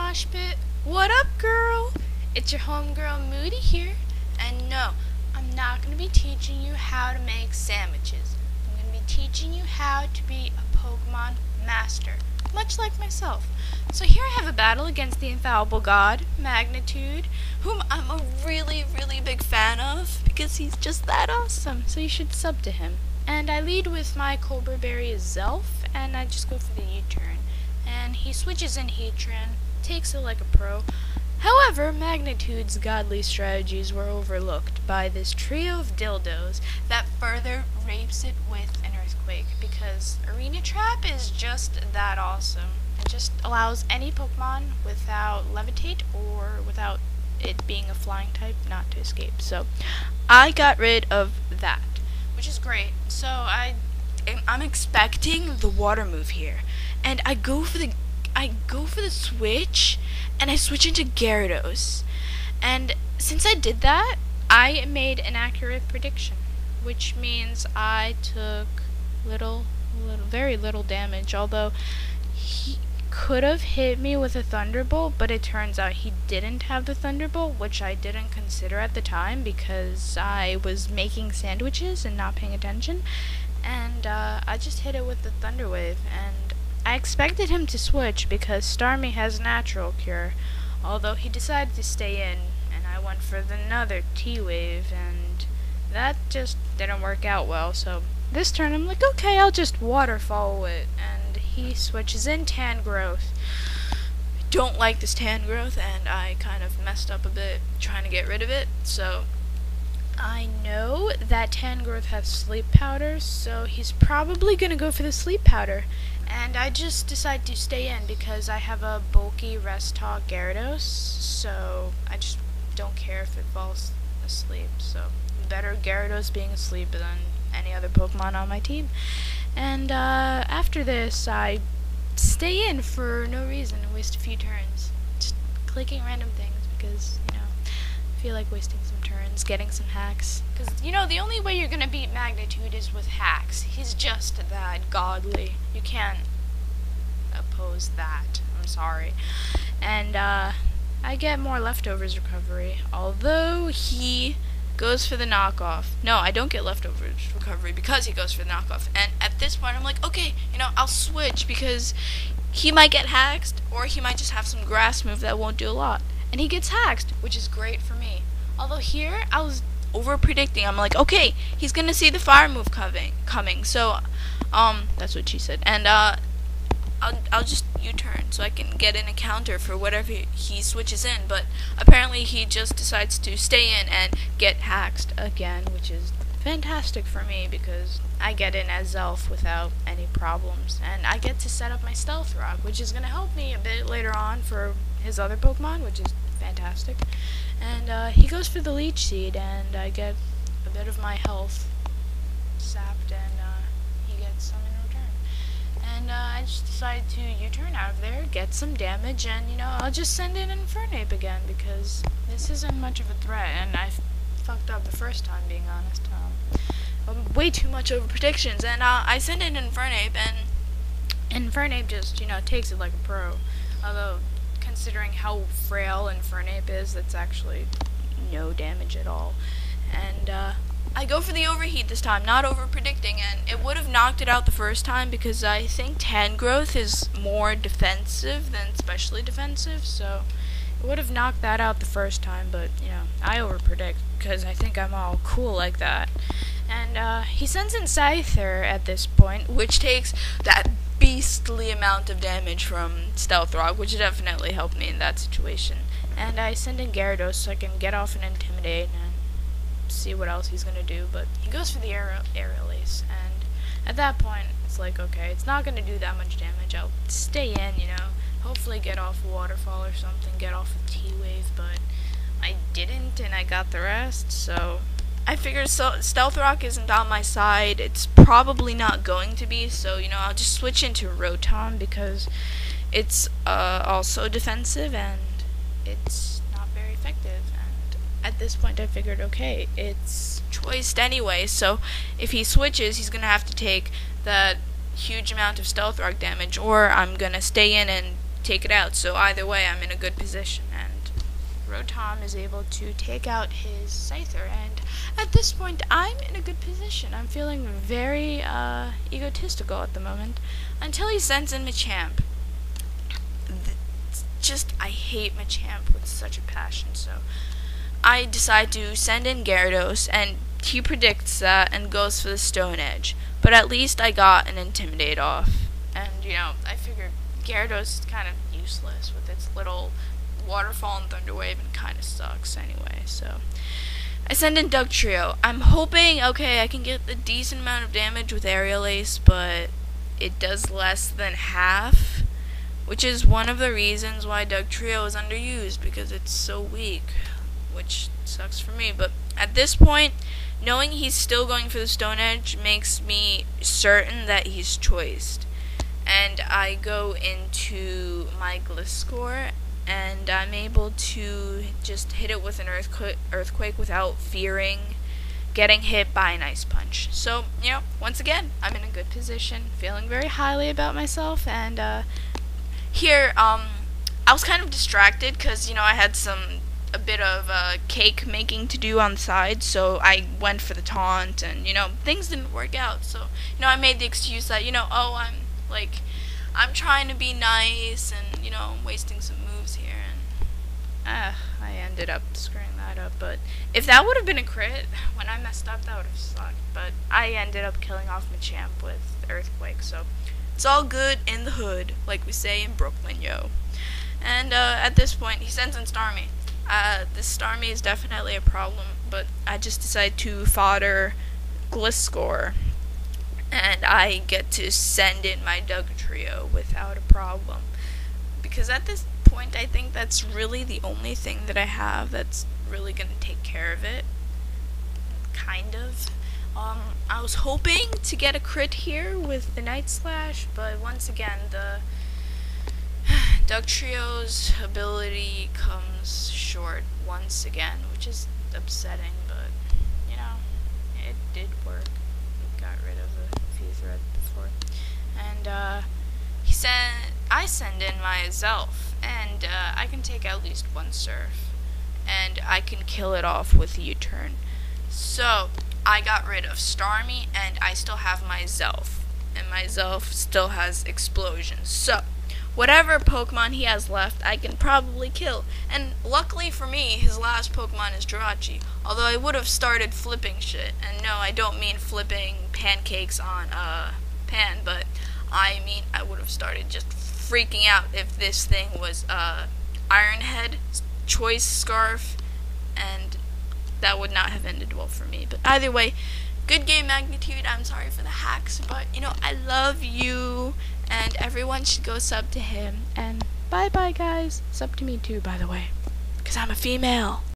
PokeMoshPit. What up, girl? It's your homegirl Moody here, and no, I'm not going to be teaching you how to make sandwiches. I'm going to be teaching you how to be a Pokemon master, much like myself. So here I have a battle against the infallible god, Magnitude, whom I'm a really big fan of, because he's just that awesome, so you should sub to him. And I lead with my Cobra Berry Zelf, and I just go for the U-turn. And he switches in Heatran, takes it like a pro. However, Magnitude's godly strategies were overlooked by this trio of dildos that further rapes it with an earthquake, because Arena Trap is just that awesome. It just allows any Pokemon without Levitate or without it being a flying type not to escape. So I got rid of that, which is great. So I'm expecting the water move here, and I go for the switch, and I switch into Gyarados. And since I did that, I made an accurate prediction, which means I took very little damage, although he could have hit me with a Thunderbolt, but it turns out he didn't have the Thunderbolt, which I didn't consider at the time because I was making sandwiches and not paying attention, and I just hit it with the Thunder Wave, and I expected him to switch because Starmie has Natural Cure, although he decided to stay in, and I went for another T-Wave, and that just didn't work out well. So this turn I'm like, okay, I'll just Waterfall it, and he switches in Tangrowth. I don't like this Tangrowth, and I kind of messed up a bit trying to get rid of it, so I know that Tangrowth has Sleep Powder, so he's probably gonna go for the Sleep Powder. And I just decide to stay in because I have a bulky Rest Talk Gyarados, so I just don't care if it falls asleep. So better Gyarados being asleep than any other Pokemon on my team. And after this, I stay in for no reason and waste a few turns, just clicking random things because, you know, I feel like wasting some turns, getting some hacks. Because, you know, the only way you're going to beat Magnitude is with hacks. He's just that godly. You can't oppose that. I'm sorry. And, I get more Leftovers recovery. Although he goes for the knockoff. No, I don't get Leftovers recovery because he goes for the knockoff. And at this point, I'm like, okay, you know, I'll switch because he might get hacked or he might just have some grass move that won't do a lot. And he gets hacked, which is great for me. Although here, I was over-predicting. I'm like, okay, he's gonna see the fire move coming. So, that's what she said. And, I'll just U-turn so I can get in a counter for whatever he switches in. But apparently he just decides to stay in and get hacked again, which is fantastic for me because I get in as Zelf without any problems. And I get to set up my Stealth Rock, which is gonna help me a bit later on for his other Pokemon, which is fantastic. And he goes for the Leech Seed, and I get a bit of my health sapped, and he gets some in return. And I just decided to U-turn out of there, get some damage, and, you know, I'll just send in Infernape again, because this isn't much of a threat, and I fucked up the first time, being honest. Way too much over predictions, and I send in Infernape, and Infernape just, you know, takes it like a pro. Although, considering how frail Infernape is, that's actually no damage at all. And I go for the overheat this time, not over predicting, and it would have knocked it out the first time because I think Tangrowth is more defensive than specially defensive, so it would have knocked that out the first time, but, you know, I over predict because I think I'm all cool like that. And he sends in Scyther at this point, which takes that beastly amount of damage from Stealth Rock, which definitely helped me in that situation. And I send in Gyarados so I can get off and Intimidate and see what else he's gonna do, but he goes for the Aerial Ace, and at that point, it's like, okay, it's not gonna do that much damage, I'll stay in, you know, hopefully get off Waterfall or something, get off a T-Wave, but I didn't, and I got the rest, so I figured Stealth Rock isn't on my side. It's probably not going to be, so, you know, I'll just switch into Rotom because it's also defensive and it's not very effective. And at this point I figured, okay, it's choiced anyway, so if he switches, he's going to have to take that huge amount of Stealth Rock damage, or I'm going to stay in and take it out. So either way, I'm in a good position, and Rotom is able to take out his Scyther, and at this point, I'm in a good position. I'm feeling very egotistical at the moment, until he sends in Machamp. I hate Machamp with such a passion, so I decide to send in Gyarados, and he predicts that and goes for the Stone Edge. But at least I got an Intimidate off, and I figured Gyarados is kind of useless with its little Waterfall and Thunder Wave, and kind of sucks anyway. So I send in Dugtrio. I'm hoping, okay, I can get a decent amount of damage with Aerial Ace, but it does less than half, which is one of the reasons why Dugtrio is underused, because it's so weak, which sucks for me. But at this point, knowing he's still going for the Stone Edge makes me certain that he's choiced. And I go into my Gliscor, and I'm able to just hit it with an Earthquake without fearing getting hit by an Ice Punch. So, once again, I'm in a good position, feeling very highly about myself, and here, I was kind of distracted because, I had a bit of cake making to do on the side, so I went for the taunt, and, things didn't work out. So, I made the excuse that, I'm trying to be nice, and, I'm wasting some moves here, and I ended up screwing that up. But if that would have been a crit, when I messed up, that would have sucked. But I ended up killing off Machamp with Earthquake, so it's all good in the hood, like we say in Brooklyn, yo. And at this point, he sends in Starmie. This Starmie is definitely a problem, but I just decide to fodder Gliscor, and I get to send in my Dugtrio without a problem. Because at this point, I think that's really the only thing that I have that's really going to take care of it. Kind of. I was hoping to get a crit here with the Night Slash, but once again, the Dugtrio's ability comes short once again, which is upsetting, but, it did work. It got rid of a few threats before. And, I send in my Zelf, and I can take at least one Surf, and I can kill it off with U-turn. So I got rid of Starmie, and I still have my Zelf, and my Zelf still has Explosion. So whatever Pokemon he has left, I can probably kill. And luckily for me, his last Pokemon is Jirachi, although I would have started flipping shit. And no, I don't mean flipping pancakes on pan, but I mean I would have started just freaking out if this thing was Iron Head, Choice Scarf, and that would not have ended well for me. But either way, good game, Magnitude. I'm sorry for the hacks, but I love you, and everyone should go sub to him. And bye bye, guys. Sub to me too, by the way, because I'm a female.